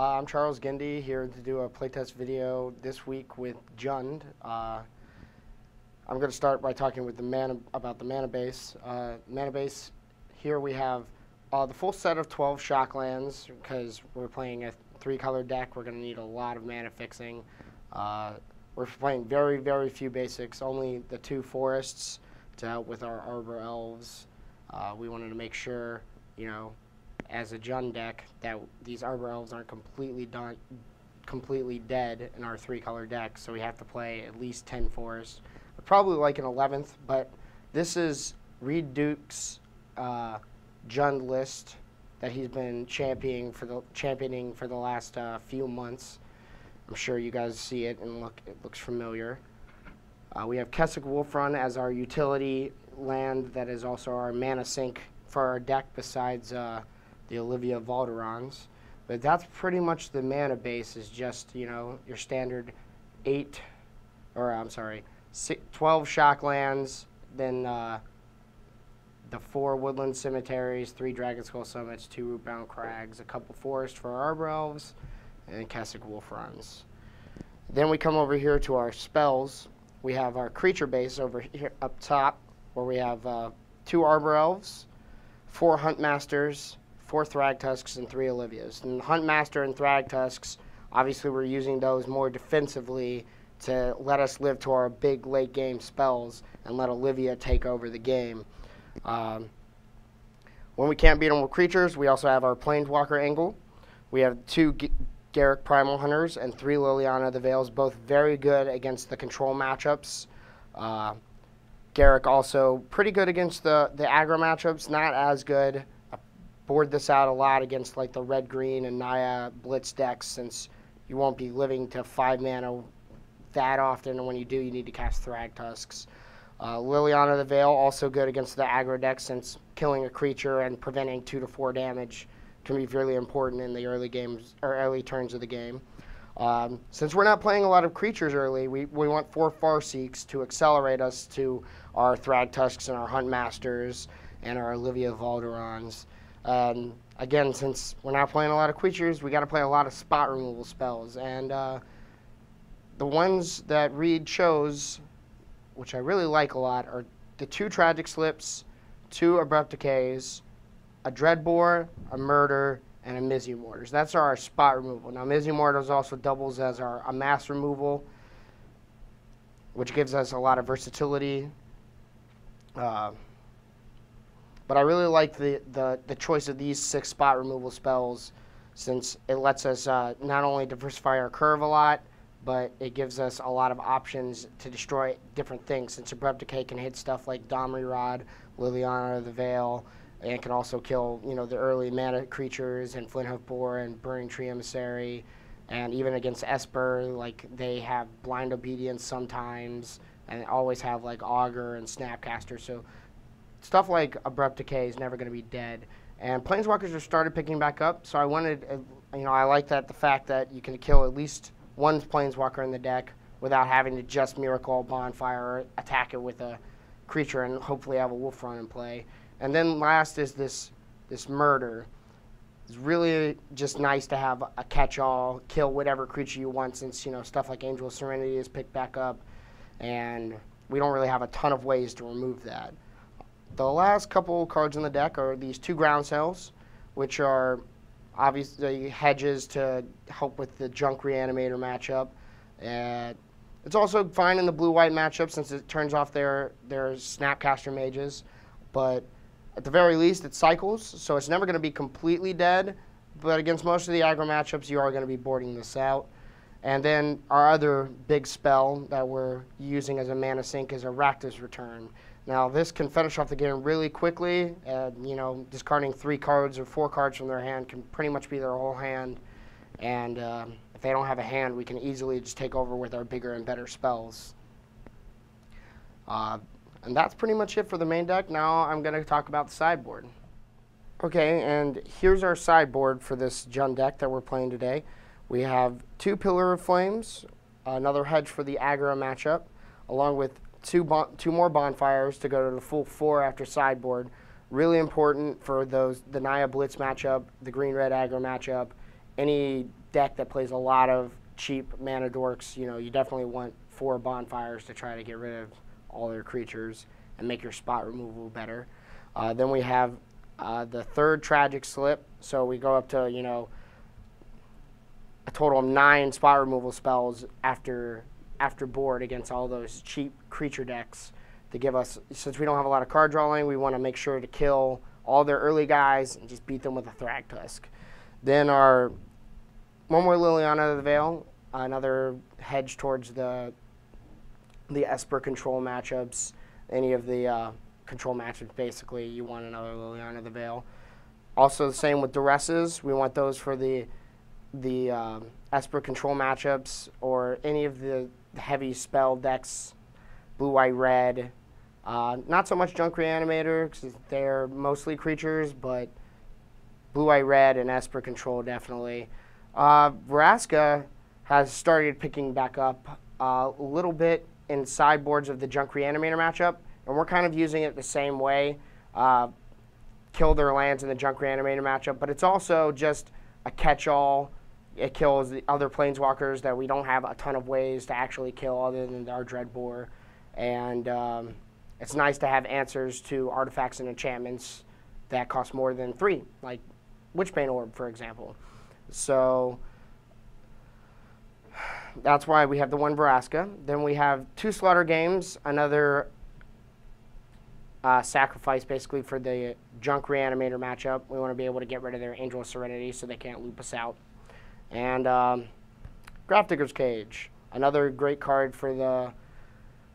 I'm Charles Gindy here to do a playtest video this week with Jund. I'm going to start by talking with about the mana base. Mana base, here we have the full set of 12 Shocklands because we're playing a 3-color deck. We're going to need a lot of mana fixing. We're playing very, very few basics, only the 2 forests to help with our Arbor Elves. We wanted to make sure, as a Jund deck, that these Arbor Elves aren't completely dead in our 3-color deck, so we have to play at least 10 forests. I'd probably like an 11th, but this is Reed Duke's Jund list that he's been championing for the last few months. I'm sure you guys see it and it looks familiar. We have Kessig Wolfrun as our utility land that is also our mana sink for our deck besides the Olivia Valderons. But that's pretty much the mana base, is just, your standard 12 Shocklands, then the 4 Woodland Cemeteries, 3 Dragonskull Summits, 2 Rootbound Crags, a couple Forests for our Arbor Elves, and Kessig Wolfruns. Then we come over here to our spells. We have our creature base over here up top, where we have 2 Arbor Elves, 4 Huntmasters, 4 Thragtusks, and 3 Olivias. And Huntmaster and Thragtusks, obviously we're using those more defensively to let us live to our big late game spells and let Olivia take over the game. When we can't beat them with creatures, we also have our Planeswalker angle. We have 2 Garruk Primal Hunters and 3 Liliana the Veils, both very good against the control matchups. Garruk also pretty good against the aggro matchups, not as good. I board this out a lot against like the red-green and Naya Blitz decks, since you won't be living to 5 mana that often, and when you do, you need to cast Thragtusks. Liliana the Veil, also good against the aggro deck, since killing a creature and preventing 2 to 4 damage can be really important in the early games or early turns of the game. Since we're not playing a lot of creatures early, we want 4 Farseeks to accelerate us to our Thragtusks and our Huntmasters and our Olivia Valderons. Again, since we're not playing a lot of creatures, we got to play a lot of spot removal spells. And the ones that Reed chose, which I really like a lot, are the 2 Tragic Slips, 2 Abrupt Decays, a Dreadbore, a Murder, and a Mizzy Mortars. That's our spot removal. Now, Mizzy Mortars also doubles as a mass removal, which gives us a lot of versatility. But I really like the choice of these 6 spot removal spells, since it lets us not only diversify our curve a lot, but it gives us a lot of options to destroy different things, since Abrupt Decay can hit stuff like Domri Rod, Liliana the Veil, and it can also kill, the early mana creatures and Flinthoof Boar and Burning Tree Emissary, and even against Esper, like they have Blind Obedience sometimes, and they always have like Augur and Snapcaster. So stuff like Abrupt Decay is never going to be dead. And Planeswalkers have started picking back up, so I wanted, I like the fact that you can kill at least one Planeswalker in the deck without having to just Miracle Bonfire or attack it with a creature and hopefully have a Wolfrun in play. And then last is this Murder. It's really just nice to have a catch-all, kill whatever creature you want, since stuff like Angel of Serenity is picked back up, and we don't really have a ton of ways to remove that. The last couple cards in the deck are these 2 Ground Cells, which are obviously hedges to help with the Junk Reanimator matchup. And it's also fine in the blue-white matchup, since it turns off their Snapcaster mages, but at the very least, it cycles, so it's never going to be completely dead, but against most of the aggro matchups, you are going to be boarding this out. And then our other big spell that we're using as a mana sink is a Rakdos Return. Now, this can finish off the game really quickly. Discarding 3 cards or 4 cards from their hand can pretty much be their whole hand. And if they don't have a hand, we can easily just take over with our bigger and better spells. And that's pretty much it for the main deck. Now I'm going to talk about the sideboard. Okay, and here's our sideboard for this Jund deck that we're playing today. We have 2 Pillar of Flames, another hedge for the aggro matchup, along with 2 more Bonfires to go to the full 4 after sideboard. Really important for the Naya Blitz matchup, the green-red aggro matchup, any deck that plays a lot of cheap mana dorks, you definitely want 4 bonfires to try to get rid of all their creatures and make your spot removal better. Then we have the 3rd Tragic Slip, so we go up to, a total of 9 spot removal spells after board against all those cheap creature decks to give us, since we don't have a lot of card drawing, we want to make sure to kill all their early guys and just beat them with a Thragtusk. Then our one more Liliana of the Veil, another hedge towards the Esper control matchups. Any of the control matchups, basically, you want another Liliana of the Veil. Also the same with Duresses. We want those for the Esper control matchups or any of the heavy spell decks, blue, white, red. Not so much Junk Reanimator because they're mostly creatures, but blue, white, red, and Esper control definitely. Vraska has started picking back up a little bit in sideboards of the Junk Reanimator matchup, and we're kind of using it the same way. Kill their lands in the Junk Reanimator matchup, but it's also just a catch-all. It kills the other planeswalkers that we don't have a ton of ways to actually kill other than our Dreadbore. And it's nice to have answers to artifacts and enchantments that cost more than 3, like Witchbane Orb, for example. So that's why we have the 1 Vraska. Then we have 2 Slaughter Games, another sacrifice basically for the Junk Reanimator matchup. We want to be able to get rid of their Angel of Serenity so they can't loop us out. And Grafdigger's Cage, another great card for the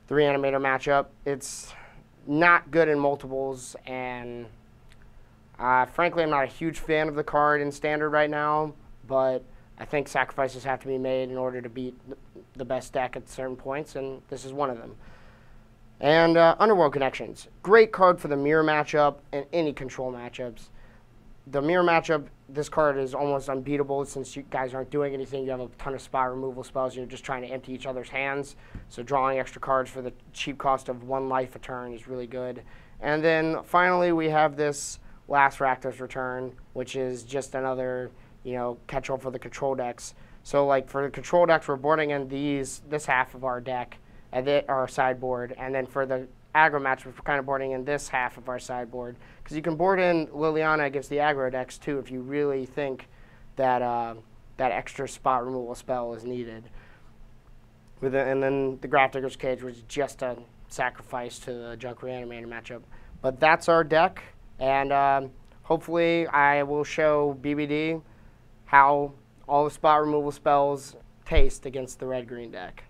Reanimator matchup. It's not good in multiples, and frankly, I'm not a huge fan of the card in Standard right now, but I think sacrifices have to be made in order to beat the best deck at certain points, and this is one of them. And Underworld Connections, great card for the Mirror matchup and any control matchups. The Mirror matchup, this card is almost unbeatable since you guys aren't doing anything. You have a ton of spot removal spells. You're just trying to empty each other's hands. So drawing extra cards for the cheap cost of 1 life a turn is really good. And then finally we have this last Rakdos Return, which is just another catch-all for the control decks. So like for the control decks, we're boarding in this half of our deck, and our sideboard, and then for the aggro match, we're kind of boarding in this half of our sideboard, because you can board in Liliana against the aggro decks too if you really think that that extra spot removal spell is needed. And then the Grafdigger's Cage was just a sacrifice to the Junk Reanimator matchup. But that's our deck, and hopefully I will show BBD how all the spot removal spells taste against the red-green deck.